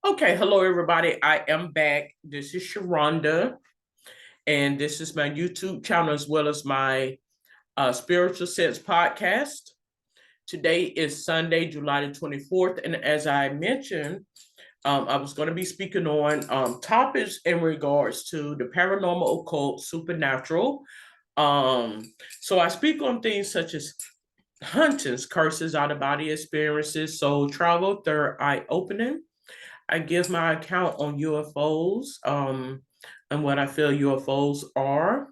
Okay, hello everybody. I am back. This is Sharonda, and this is my YouTube channel as well as my Spiritual Sense podcast. Today is Sunday, July the 24th, and as I mentioned, I was going to be speaking on topics in regards to the paranormal, occult, supernatural. Um, so I speak on things such as hauntings, curses, out of body experiences, soul travel, third eye opening. I give my account on UFOs and what I feel UFOs are.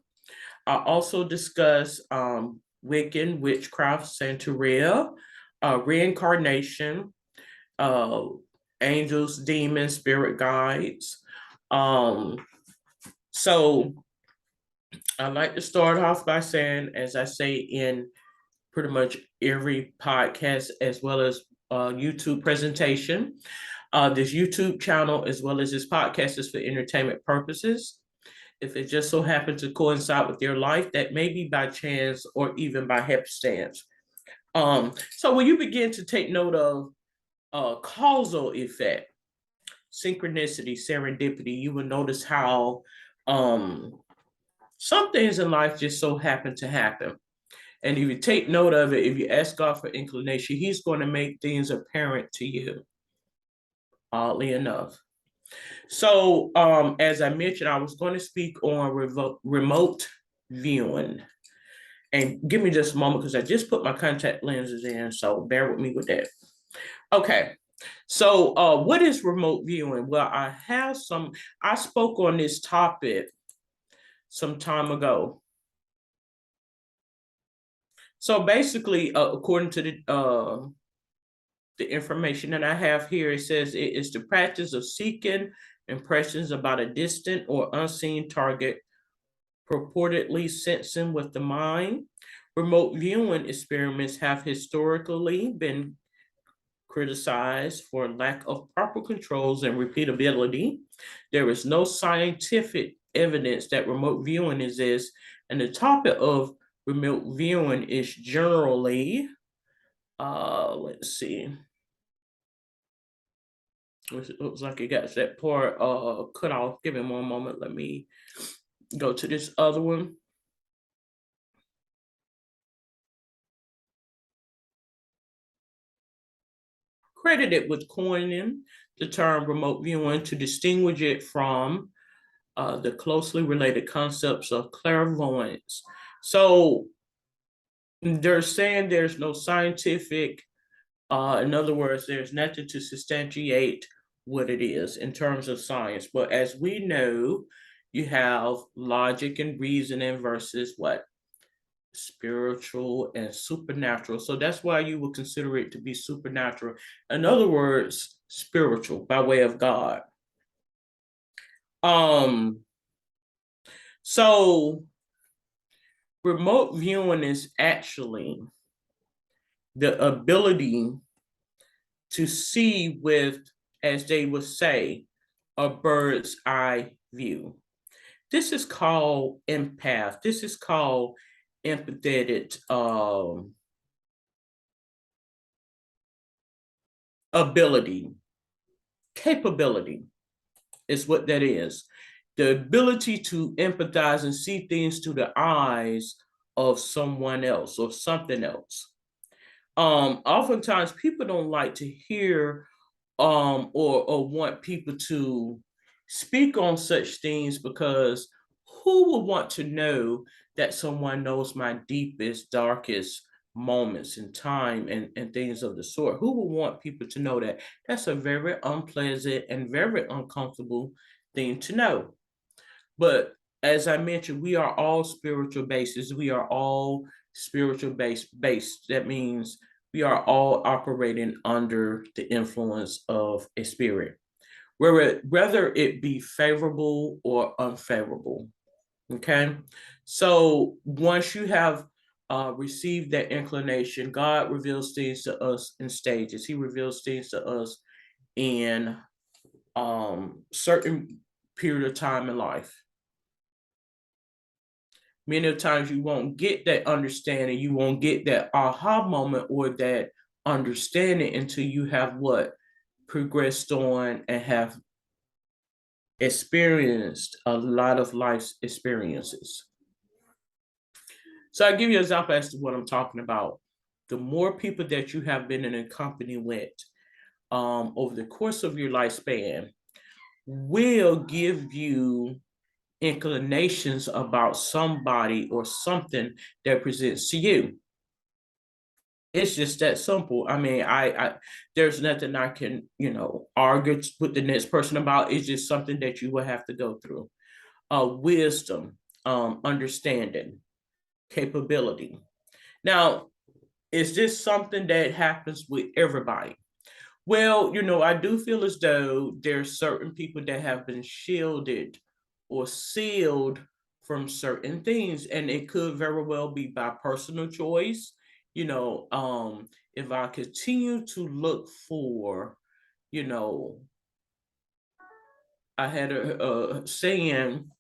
I also discuss Wiccan, witchcraft, Santeria, reincarnation, uh, angels, demons, spirit guides. Um, so I like to start off by saying, as I say in pretty much every podcast as well as YouTube presentation, this YouTube channel, as well as this podcast, is for entertainment purposes. If it just so happens to coincide with your life, that may be by chance or even by happenstance. So when you begin to take note of causal effect, synchronicity, serendipity, you will notice how some things in life just so happen to happen. And if you take note of it, if you ask God for inclination, He's going to make things apparent to you, oddly enough. So, as I mentioned, I was going to speak on remote viewing. And give me just a moment because I just put my contact lenses in, so bear with me with that. Okay. So, what is remote viewing? Well, I spoke on this topic some time ago. So basically, according to the information that I have here, it says it is the practice of seeking impressions about a distant or unseen target, purportedly sensing with the mind. Remote viewing experiments have historically been criticized for lack of proper controls and repeatability. There is no scientific evidence that remote viewing exists, and the topic of remote viewing is generally, let's see, it looks like it got that part cut off. Give me one moment. Let me go to this other one. Credited with coining the term remote viewing to distinguish it from the closely related concepts of clairvoyance. So they're saying there's no scientific, in other words, there's nothing to substantiate what it is in terms of science. But as we know, you have logic and reasoning versus what? Spiritual and supernatural. So that's why you would consider it to be supernatural. In other words, spiritual by way of God. Um, so remote viewing is actually the ability to see with, as they would say, a bird's eye view. This is called empath. This is called empathetic ability, capability is what that is. The ability to empathize and see things through the eyes of someone else or something else. Oftentimes people don't like to hear or want people to speak on such things because who would want to know that someone knows my deepest, darkest moments in time and things of the sort? Who would want people to know that? That's a very unpleasant and very uncomfortable thing to know. But as I mentioned, we are all spiritual bases. We are all spiritual based. That means we are all operating under the influence of a spirit, whether it be favorable or unfavorable. Okay. So once you have received that inclination, God reveals things to us in stages. He reveals things to us in certain period of time in life. Many of times you won't get that understanding, you won't get that aha moment or that understanding until you have what? progressed on and have experienced a lot of life's experiences. So I give you an example as to what I'm talking about. The more people that you have been in a company with over the course of your lifespan will give you inclinations about somebody or something that presents to you. It's just that simple. I mean, I there's nothing I can, argue with the next person about. It's just something that you will have to go through. Wisdom, understanding, capability. Now, is this something that happens with everybody? Well, I do feel as though there's certain people that have been shielded or sealed from certain things, and it could very well be by personal choice. If I continue to look for, you know, I had a saying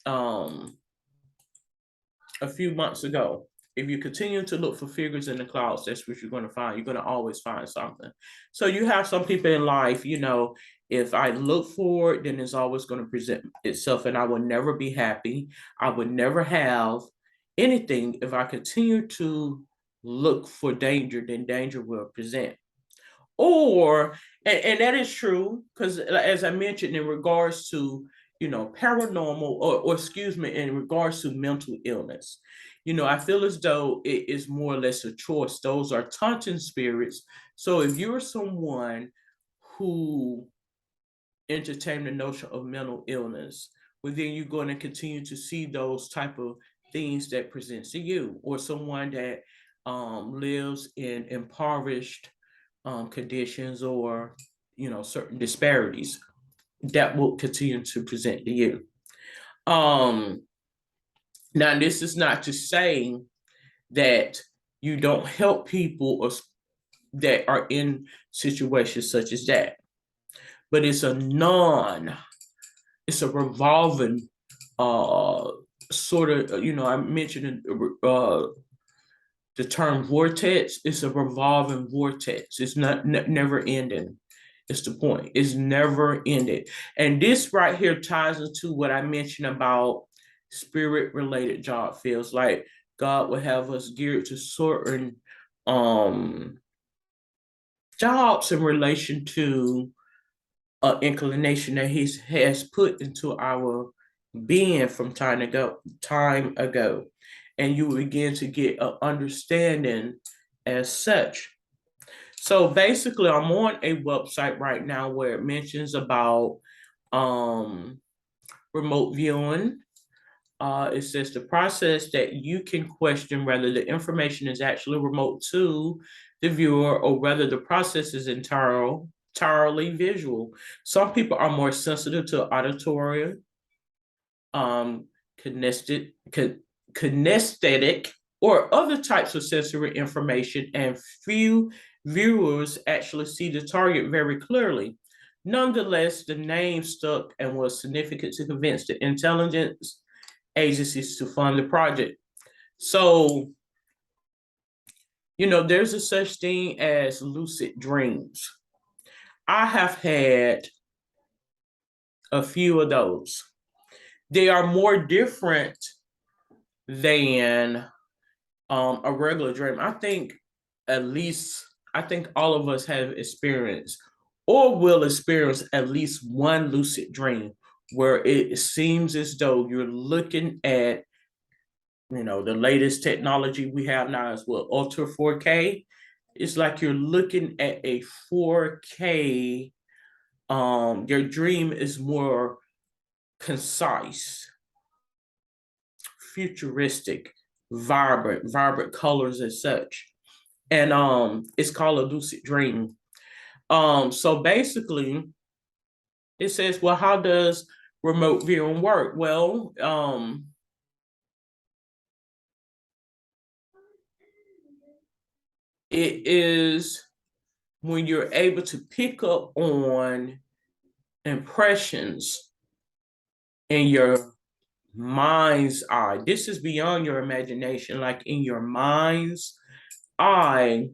a few months ago. If you continue to look for figures in the clouds, that's what you're going to find. You're going to always find something. So you have some people in life, if I look for it, then it's always going to present itself, and I will never be happy. I would never have anything. If I continue to look for danger, then danger will present. Or, and that is true, because as I mentioned, in regards to, paranormal, or excuse me, in regards to mental illness, I feel as though it is more or less a choice. Those are taunting spirits. So if you're someone who entertain the notion of mental illness, well, then you're going to continue to see those type of things that present to you, or someone that lives in impoverished conditions, or certain disparities that will continue to present to you. Now, this is not to say that you don't help people or that are in situations such as that, but it's a revolving sort of, I mentioned the term vortex. It's a revolving vortex. It's not never ending. It's the point. It's never ended. And this right here ties into what I mentioned about spirit related job fields. Like God will have us geared to certain jobs in relation to an inclination that He has put into our being from time ago. And you will begin to get an understanding as such. So basically, I'm on a website right now where it mentions about remote viewing. It says the process that you can question whether the information is actually remote to the viewer, or whether the process is entirely visual. Some people are more sensitive to auditory, kinesthetic, or other types of sensory information, and few viewers actually see the target very clearly. Nonetheless, the name stuck and was significant to convince the intelligence agencies to fund the project. So, there's a such thing as lucid dreams. I have had a few of those. They are more different than a regular dream. I think all of us have experienced or will experience at least one lucid dream where it seems as though you're looking at, the latest technology we have now is what, Ultra 4K. It's like you're looking at a 4K. Your dream is more concise, futuristic, vibrant colors and such. And it's called a lucid dream. So basically it says, well, how does remote viewing work? Well, it is when you're able to pick up on impressions in your mind's eye. This is beyond your imagination, like in your mind's eye,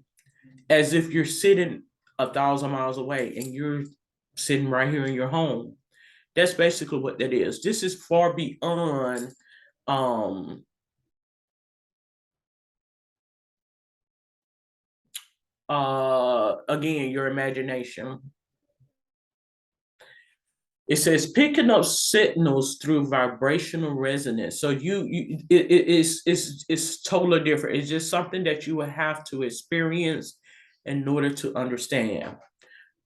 as if you're sitting 1,000 miles away, and you're sitting right here in your home. That's basically what that is. This is far beyond um again, your imagination. It says picking up signals through vibrational resonance. So it's totally different. It's just something that you will have to experience in order to understand.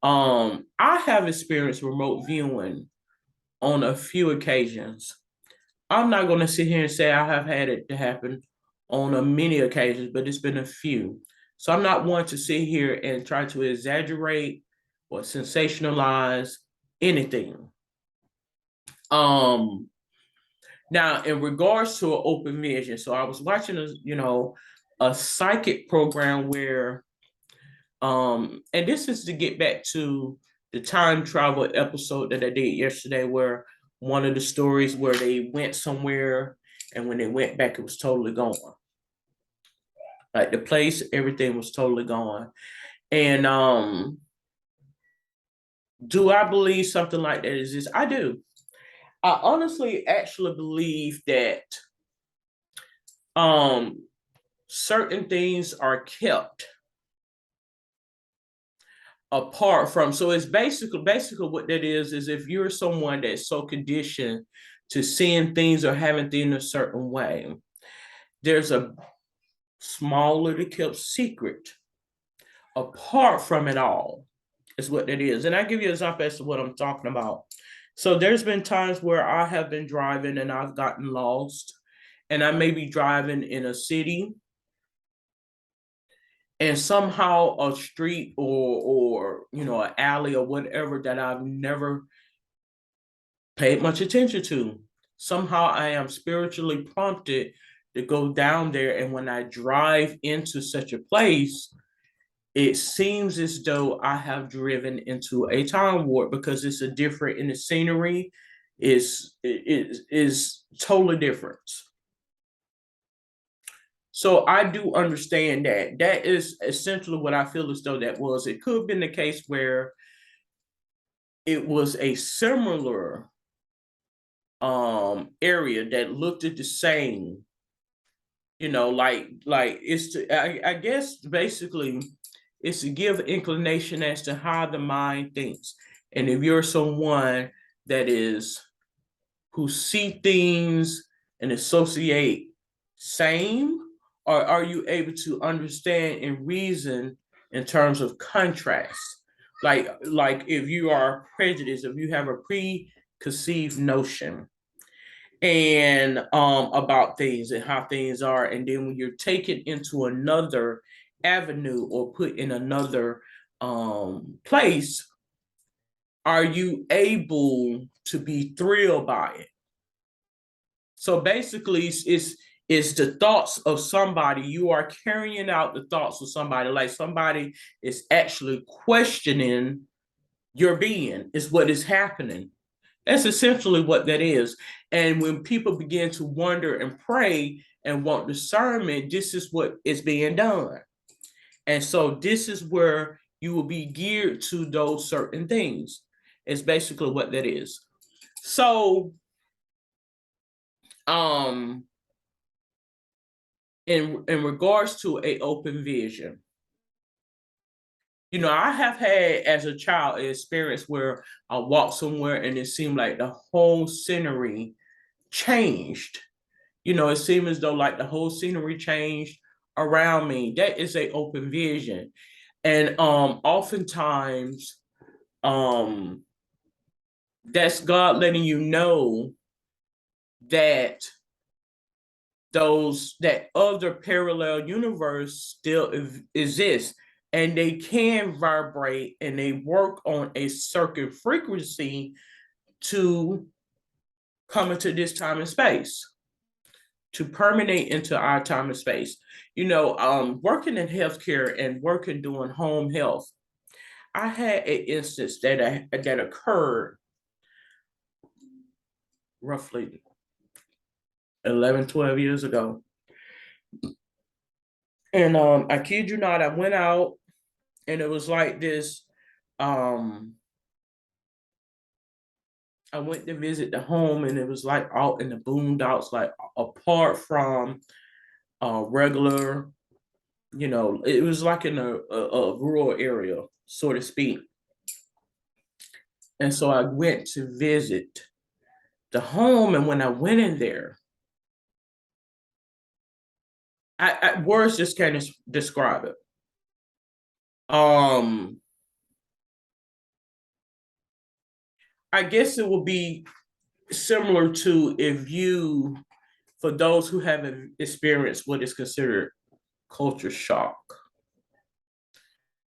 I have experienced remote viewing on a few occasions. I'm not going to sit here and say I have had it to happen on a many occasions, but it's been a few. So I'm not one to sit here and try to exaggerate or sensationalize anything. Um, Now, in regards to an open vision, so I was watching a psychic program where and this is to get back to the time travel episode that I did yesterday, where one of the stories where they went somewhere and when they went back, it was totally gone. Like the place, everything was totally gone. And do I believe something like that exists? I do. I honestly actually believe that um certain things are kept apart from, so it's basically what that is if you're someone that's so conditioned to seeing things or having things a certain way, there's a small little kept secret apart from it all, is what that is. And I give you an example as to what I'm talking about. So there's been times where I have been driving and I've gotten lost, and I may be driving in a city, and somehow a street or an alley or whatever that I've never paid much attention to, somehow I am spiritually prompted to go down there. And when I drive into such a place, it seems as though I have driven into a time warp, because it's a different, in the scenery is totally different. So I do understand that. That is essentially what I feel as though that was. It could have been the case where it was a similar area that looked at the same, like it's to, I guess basically it's to give inclination as to how the mind thinks. And if you're someone that is who see things and associate same, or are you able to understand and reason in terms of contrast? Like if you are prejudiced, if you have a preconceived notion and about things and how things are, and then when you're taken into another avenue or put in another place, are you able to be thrilled by it? So basically, it's the thoughts of somebody. You are carrying out the thoughts of somebody, like somebody is actually questioning your being, is what is happening. That's essentially what that is. And when people begin to wonder and pray and want discernment, this is what is being done. And so this is where you will be geared to those certain things. It's basically what that is. So um in regards to a open vision, I have had as a child an experience where I walked somewhere and it seemed like the whole scenery changed. It seemed as though like the whole scenery changed around me. That is a open vision. And oftentimes um that's God letting you know that that other parallel universe still exists, and they can vibrate and they work on a certain frequency to come into this time and space, to permeate into our time and space. Working in healthcare and working doing home health, I had an instance that occurred roughly 11, 12 years ago. And I kid you not, I went out And it was like this. I went to visit the home, and it was like out in the boondocks, like apart from regular, it was like in a rural area, so to speak. And so I went to visit the home, and when I went in there, words just can't describe it. I guess it will be similar to if you, for those who haven't experienced what is considered culture shock.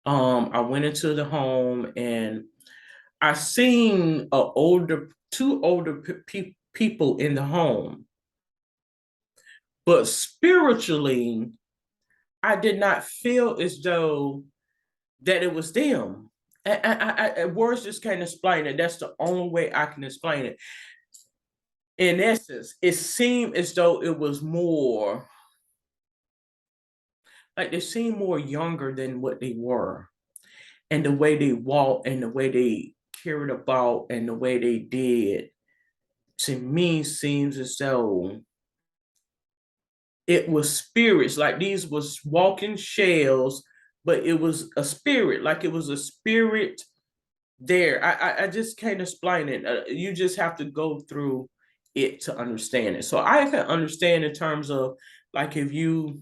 I went into the home, and I seen two older people in the home, but spiritually, I did not feel as though that it was them. Words just can't explain it. That's the only way I can explain it. In essence, it seemed as though it was more like they seemed more younger than what they were. And the way they walked and the way they carried about and the way they did, to me, seems as though it was spirits. Like these was walking shells, but it was a spirit. Like it was a spirit there. I just can't explain it. You just have to go through it to understand it. So I can understand in terms of like if you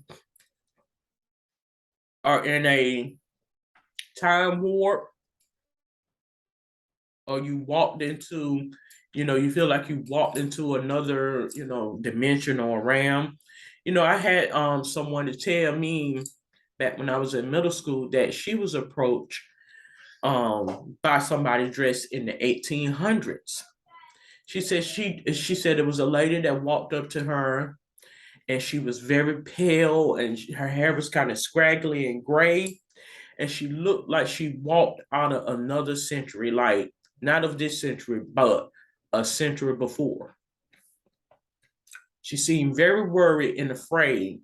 are in a time warp, or you walked into, you feel like you walked into another, dimension or realm. I had someone to tell me back when I was in middle school that she was approached by somebody dressed in the 1800s. She said it was a lady that walked up to her, and she was very pale, and her hair was kind of scraggly and gray, and she looked like she walked out of another century, like not of this century, but a century before. She seemed very worried and afraid,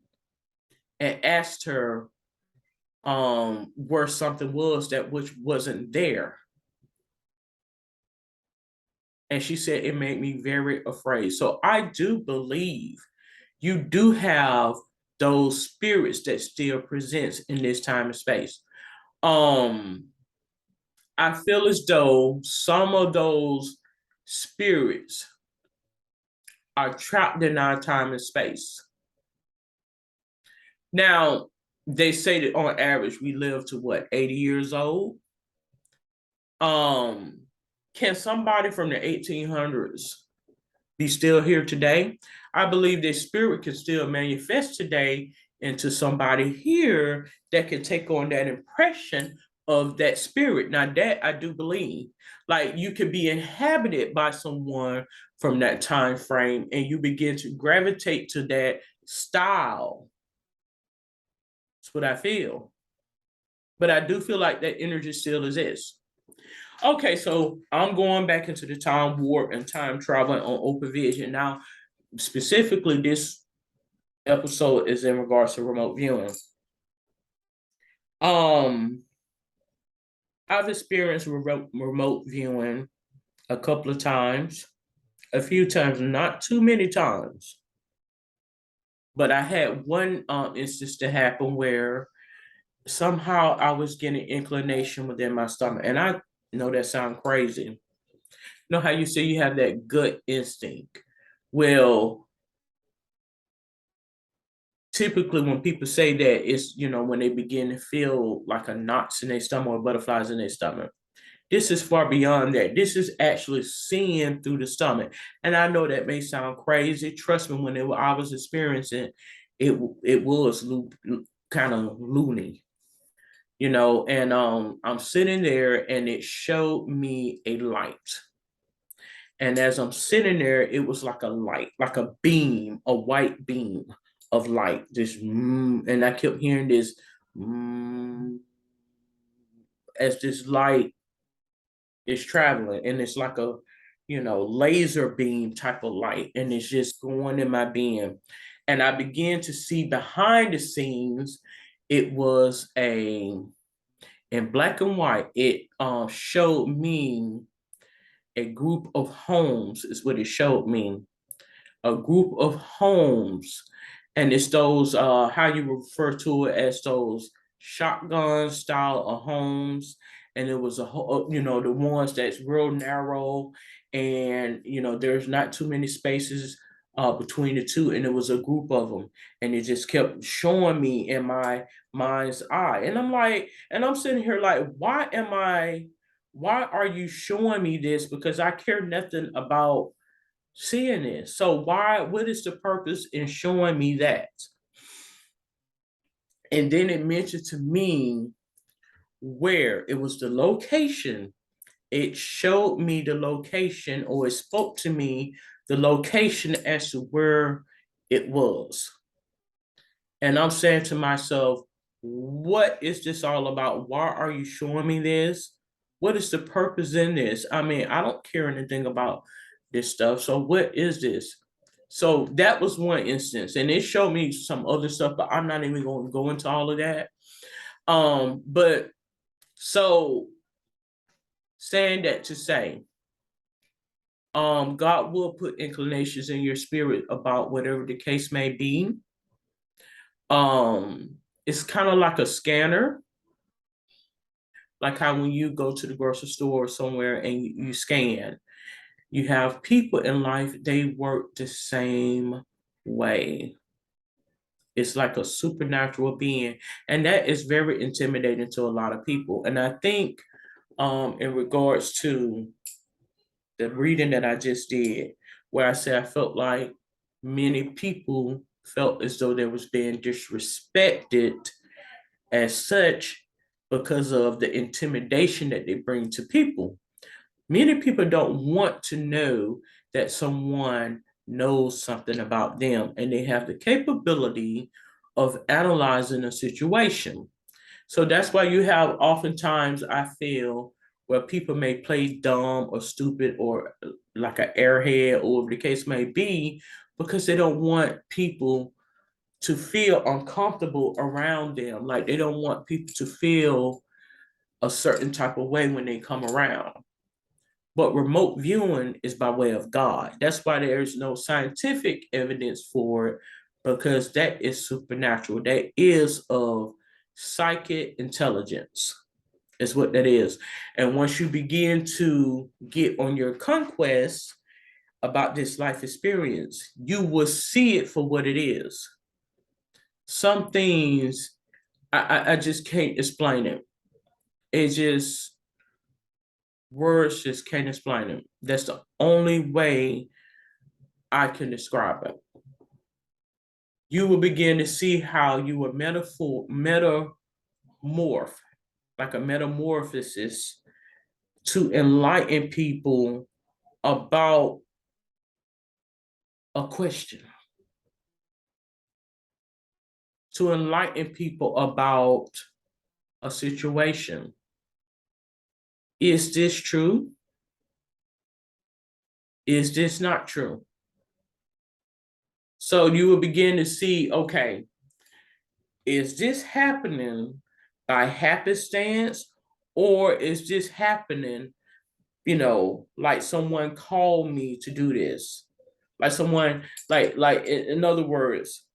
and asked her where something was that which wasn't there. And she said it made me very afraid. So I do believe you do have those spirits that still presents in this time and space. Um, I feel as though some of those spirits are trapped in our time and space. Now, they say that on average we live to what, 80 years old? Um, can somebody from the 1800s be still here today? I believe that spirit can still manifest today into somebody here that can take on that impression of that spirit. Now, that I do believe. Like you could be inhabited by someone from that time frame, and you begin to gravitate to that style. That's what I feel. But I do feel like that energy still exists. Okay, so I'm going back into the time warp and time traveling on Open Vision. Now, specifically, this episode is in regards to remote viewing. Um, I've experienced remote viewing a couple of times, a few times, not too many times. But I had one instance to happen where somehow I was getting inclination within my stomach. And I know that sounds crazy. You know how you say you have that gut instinct? Well, typically when people say that, it's, when they begin to feel like a knots in their stomach or butterflies in their stomach. This is far beyond that. This is actually seeing through the stomach. And I know that may sound crazy. Trust me, when I was experiencing it was kind of loony, and I'm sitting there, and it showed me a light. And as I'm sitting there, it was like a light, like a beam, a white beam of light. And I kept hearing this as this light is traveling, and it's like a, laser beam type of light, and it's just going in my being. And I began to see behind the scenes, it was In black and white, it showed me a group of homes, is what it showed me. A group of homes. And it's those, how you refer to it, as those shotgun style of homes. And it was the ones that's real narrow, and there's not too many spaces between the two, and it was a group of them, and it just kept showing me in my mind's eye, and I'm sitting here like, why are you showing me this? Because I care nothing about seeing this. So what is the purpose in showing me that? And then it mentioned to me where it was, the location. It showed me the location, or it spoke to me the location as to where it was. And I'm saying to myself, what is this all about? Why are you showing me this? What is the purpose in this? I mean, I don't care anything about this stuff. So what is this? So that was one instance. And it showed me some other stuff, but I'm not even going to go into all of that. But so saying that to say, God will put inclinations in your spirit about whatever the case may be. It's kind of like a scanner, like how when you go to the grocery store or somewhere and you scan, you have people in life, they work the same way. It's like a supernatural being, and that is very intimidating to a lot of people. And I think in regards to the reading that I just did, where I said I felt like many people felt as though they was being disrespected as such because of the intimidation that they bring to people. Many people don't want to know that someone knows something about them, and they have the capability of analyzing a situation. So that's why you have, oftentimes I feel, where people may play dumb or stupid or like an airhead, or whatever the case may be, because they don't want people to feel uncomfortable around them. Like they don't want people to feel a certain type of way when they come around. But remote viewing is by way of God. That's why there's no scientific evidence for it, because that is supernatural. That is of psychic intelligence, is what that is. And once you begin to get on your conquest about this life experience, you will see it for what it is. Some things I just can't explain it. It just, words just can't explain it. That's the only way I can describe it. You will begin to see how you will metamorph, like a metamorphosis, to enlighten people about a question, to enlighten people about a situation. Is this true? Is this not true? So you will begin to see, okay, is this happening by happenstance, or is this happening, like someone called me to do this? Like someone, like in other words,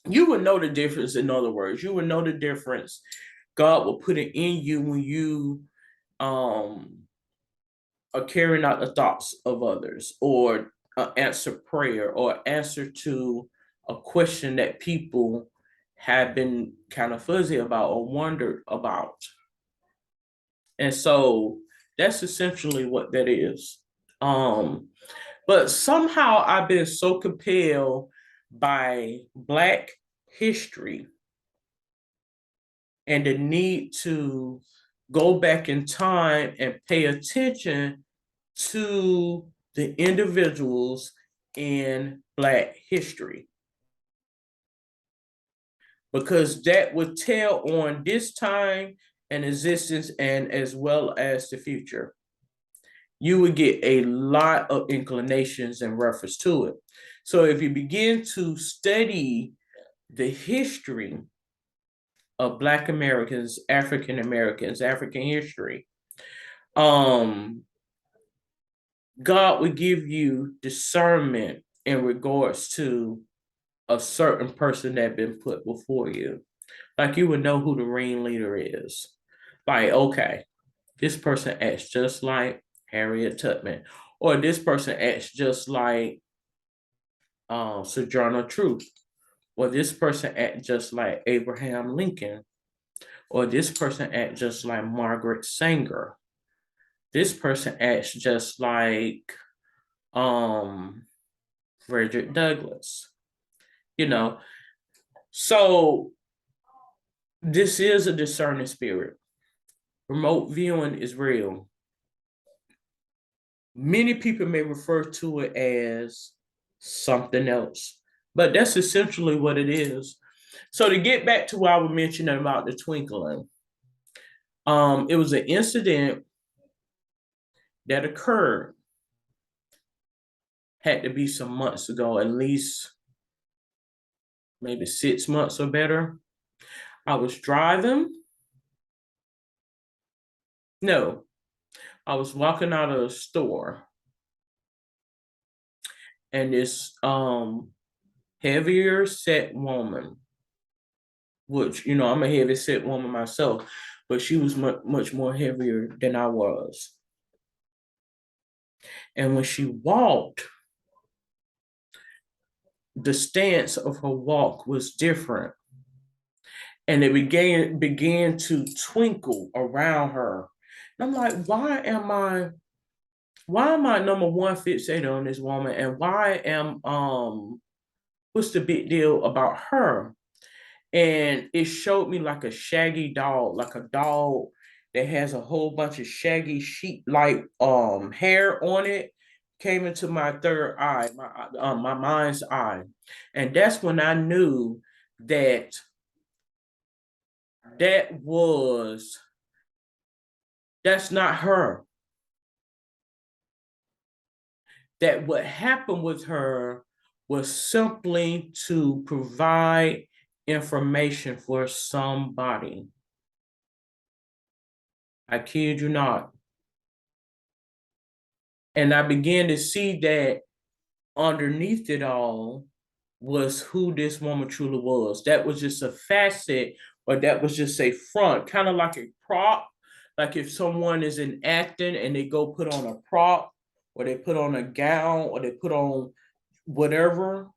you would know the difference. In other words, you would know the difference. God will put it in you when you um are carrying out the thoughts of others, or answer prayer, or answer to a question that people have been kind of fuzzy about or wondered about. And so that's essentially what that is. But somehow I've been so compelled by Black history and the need to go back in time and pay attention to the individuals in Black history, because that would tell on this time and existence, and as well as the future. You would get a lot of inclinations in reference to it. So if you begin to study the history of Black Americans, African Americans, African history. God would give you discernment in regards to a certain person that been put before you. Like you would know who the ringleader is. Like, okay, this person acts just like Harriet Tubman, or this person acts just like Sojourner Truth, or this person acts just like Abraham Lincoln, or this person acts just like Margaret Sanger. This person acts just like Frederick Douglass. You know, so this is a discerning spirit. Remote viewing is real. Many people may refer to it as something else, but that's essentially what it is. So to get back to what I was mentioning about the twinkling, it was an incident that occurred, had to be some months ago, at least maybe 6 months or better. I was driving. No, I was walking out of a store, and this heavier set woman, which, you know, I'm a heavy set woman myself, but she was much more heavier than I was. And when she walked, the stance of her walk was different. And it began to twinkle around her. And I'm like, why am I number one fixated on this woman? And what's the big deal about her? And it showed me like a shaggy dog, like a dog that has a whole bunch of shaggy sheep like hair on it, came into my third eye, my mind's eye. And that's when I knew that that was that's not her. That what happened with her was simply to provide information for somebody. I kid you not. And I began to see that underneath it all was who this woman truly was. That was just a facet, or that was just a front, kind of like a prop. Like if someone is in acting and they go put on a prop, or they put on a gown, or they put on whatever,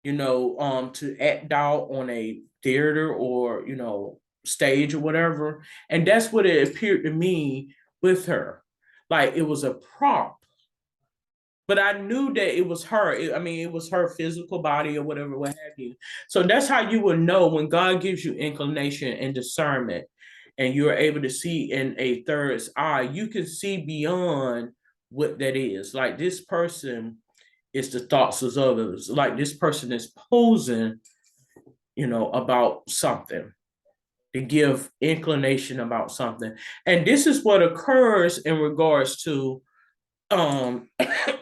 to act out on a theater or, stage or whatever. And that's what it appeared to me with her. Like it was a prop. But I knew that it was her. It was her physical body or whatever, what have you. So that's how you will know when God gives you inclination and discernment, and you're able to see in a third's eye. You can see beyond what that is. Like this person is the thoughts of others. Like this person is posing, about something, to give inclination about something. And this is what occurs in regards to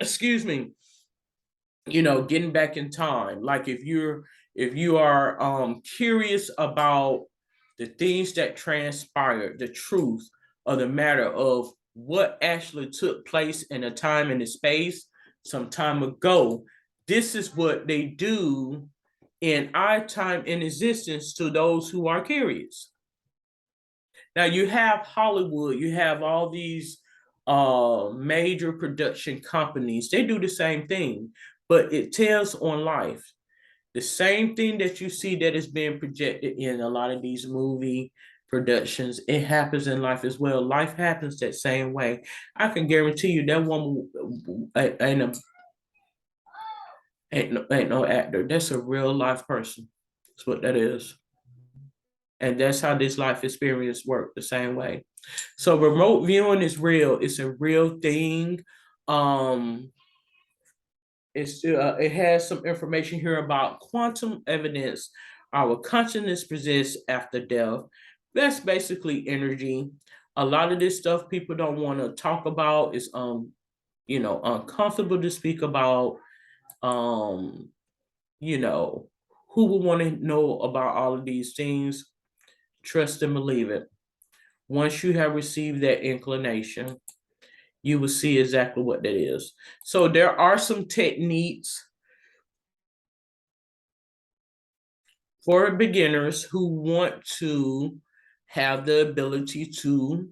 excuse me, getting back in time. Like if you are curious about the things that transpired, the truth of the matter of what actually took place in a time and a space some time ago, this is what they do in our time in existence to those who are curious. Now you have Hollywood, you have all these major production companies. They do the same thing, but it tells on life. The same thing that you see that is being projected in a lot of these movie productions, it happens in life as well. Life happens that same way. I can guarantee you that woman ain't no actor. That's a real life person. That's what that is. And that's how this life experience works the same way. So remote viewing is real. It's a real thing. Um, it has some information here about quantum evidence. Our consciousness persists after death. That's basically energy. A lot of this stuff people don't want to talk about. Is uncomfortable to speak about. You know, Who would want to know about all of these things? Trust and believe it. Once you have received that inclination, you will see exactly what that is. So there are some techniques for beginners who want to have the ability to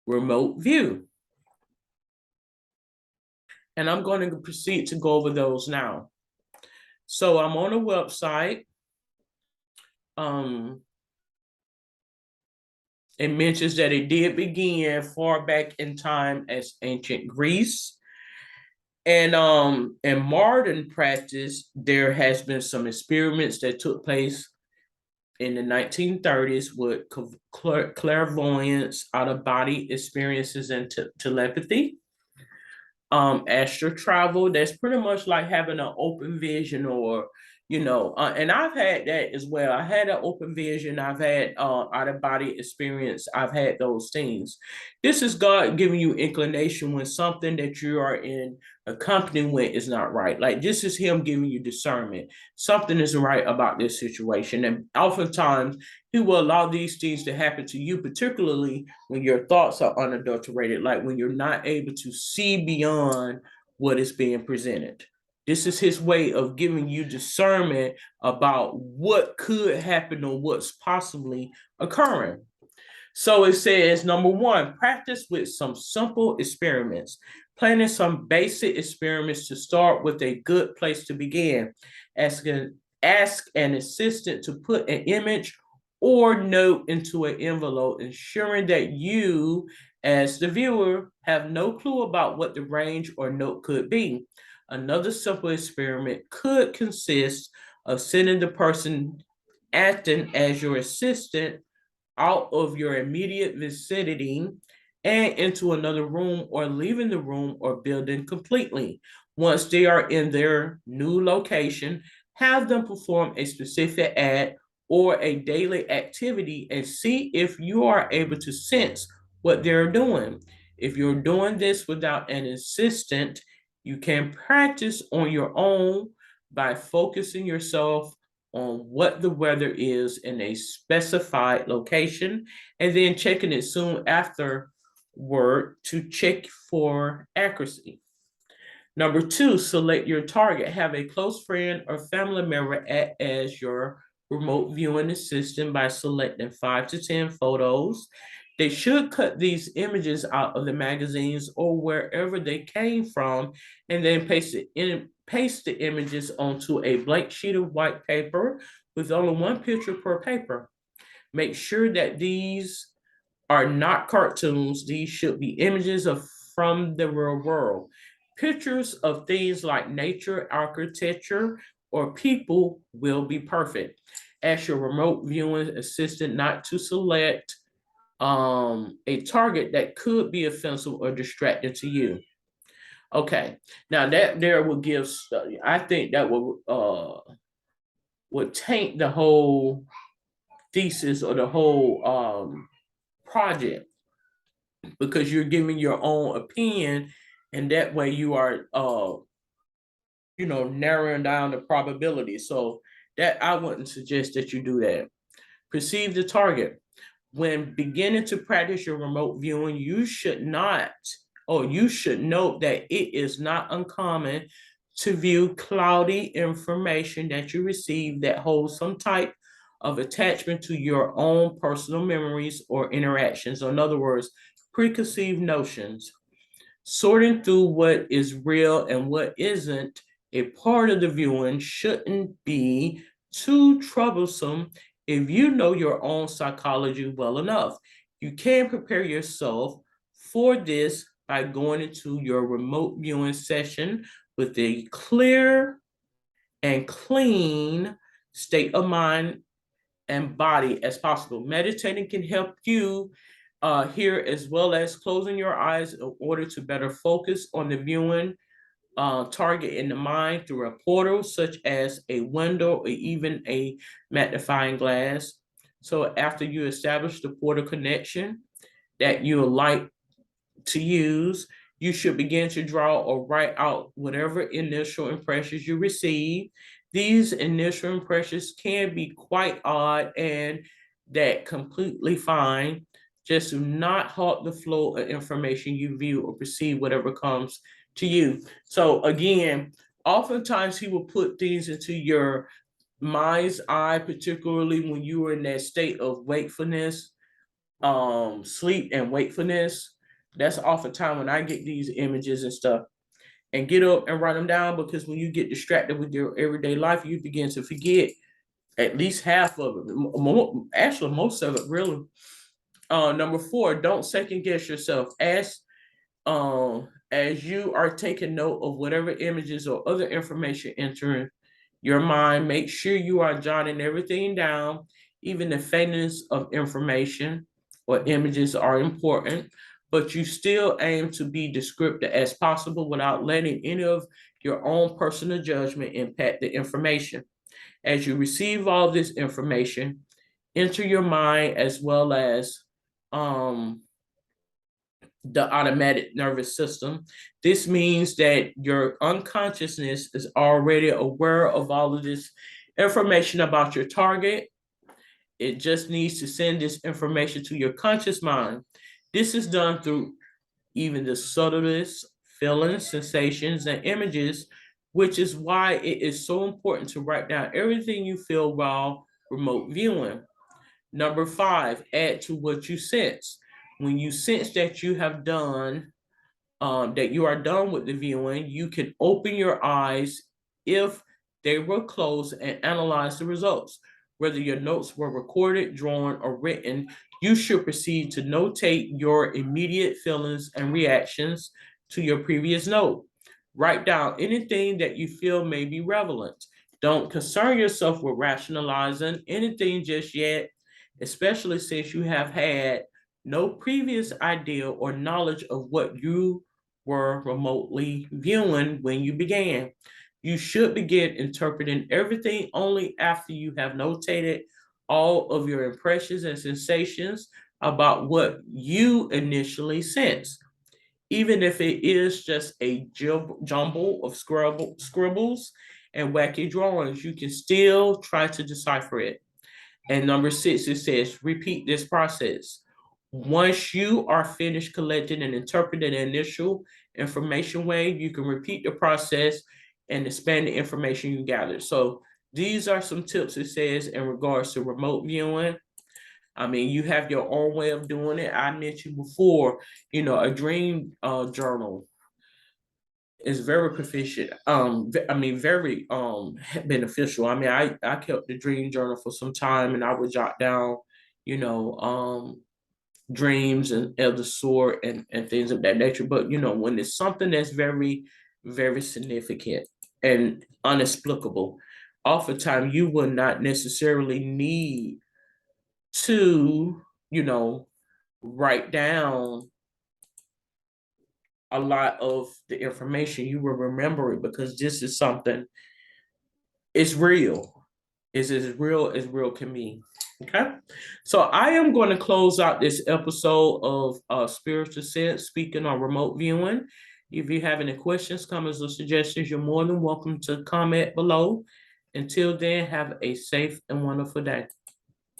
remote view. And I'm going to proceed to go over those now. So I'm on a website. It mentions that it did begin far back in time as ancient Greece. And in modern practice, there has been some experiments that took place in the 1930s with clairvoyance, out-of-body experiences, and telepathy. Astral travel, that's pretty much like having an open vision, or and I've had that as well. I had an open vision, I've had out-of-body experience, I've had those things. This is God giving you inclination when something that you are in a company with is not right. Like, this is him giving you discernment. Something isn't right about this situation. And oftentimes he will allow these things to happen to you, particularly when your thoughts are unadulterated, like when you're not able to see beyond what is being presented. This is his way of giving you discernment about what could happen or what's possibly occurring. So it says, number one, practice with some simple experiments. Planning some basic experiments to start with a good place to begin. Ask an assistant to put an image or note into an envelope, ensuring that you, as the viewer, have no clue about what the range or note could be. Another simple experiment could consist of sending the person acting as your assistant out of your immediate vicinity and into another room, or leaving the room or building completely. Once they are in their new location, have them perform a specific act or a daily activity and see if you are able to sense what they're doing. If you're doing this without an assistant, you can practice on your own by focusing yourself on what the weather is in a specified location, and then checking it soon afterward to check for accuracy. Number two, select your target. Have a close friend or family member act as your remote viewing assistant by selecting 5 to 10 photos. They should cut these images out of the magazines or wherever they came from, and then paste the images onto a blank sheet of white paper with only one picture per paper. Make sure that these are not cartoons. These should be images from the real world. Pictures of things like nature, architecture, or people will be perfect. Ask your remote viewing assistant not to select a target that could be offensive or distracting to you. Okay, now that there will give, I think that would taint the whole thesis or the whole project, because you're giving your own opinion, and that way you are narrowing down the probability. So that, I wouldn't suggest that you do that. Perceive the target. When beginning to practice your remote viewing, you should note that it is not uncommon to view cloudy information that you receive that holds some type of attachment to your own personal memories or interactions. So in other words, preconceived notions. Sorting through what is real and what isn't a part of the viewing shouldn't be too troublesome if you know your own psychology well enough. You can prepare yourself for this by going into your remote viewing session with a clear and clean state of mind and body as possible. Meditating can help you here, as well as closing your eyes in order to better focus on the viewing target in the mind through a portal, such as a window or even a magnifying glass. So after you establish the portal connection that you like to use, you should begin to draw or write out whatever initial impressions you receive. These initial impressions can be quite odd, and that completely fine. Just do not halt the flow of information you view or perceive, whatever comes to you. So again, oftentimes he will put things into your mind's eye, particularly when you are in that state of wakefulness, sleep and wakefulness. That's oftentimes when I get these images and stuff and get up and write them down, because when you get distracted with your everyday life, you begin to forget at least half of it. Actually, most of it, really. Number 4, don't second guess yourself. As you are taking note of whatever images or other information entering your mind, make sure you are jotting everything down. Even the faintness of information or images are important, but you still aim to be descriptive as possible without letting any of your own personal judgment impact the information. As you receive all this information, enter your mind as well as the automatic nervous system. This means that your unconsciousness is already aware of all of this information about your target. It just needs to send this information to your conscious mind. This is done through even the subtlest feelings, sensations, and images, which is why it is so important to write down everything you feel while remote viewing. Number 5, add to what you sense. When you sense that you have done, that you are done with the viewing, you can open your eyes if they were closed and analyze the results. Whether your notes were recorded, drawn, or written, you should proceed to notate your immediate feelings and reactions to your previous note. Write down anything that you feel may be relevant. Don't concern yourself with rationalizing anything just yet, especially since you have had no previous idea or knowledge of what you were remotely viewing when you began. You should begin interpreting everything only after you have notated all of your impressions and sensations about what you initially sensed. Even if it is just a jumble of scribbles and wacky drawings, you can still try to decipher it. And number 6, it says, repeat this process. Once you are finished collecting and interpreting the initial information wave, you can repeat the process and expand the information you gathered. So these are some tips, it says, in regards to remote viewing. I mean, you have your own way of doing it. I mentioned before, a dream journal is very proficient. Very beneficial. I mean, I kept the dream journal for some time, and I would jot down, you know, dreams and of the sort, and things of that nature. But when it's something that's very, very significant and inexplicable, oftentimes you will not necessarily need to, write down a lot of the information. You will remember it because this is something, it's real. It's as real can be. Okay. So I am going to close out this episode of Spiritual Sense, speaking on remote viewing. If you have any questions, comments, or suggestions, you're more than welcome to comment below. Until then, have a safe and wonderful day.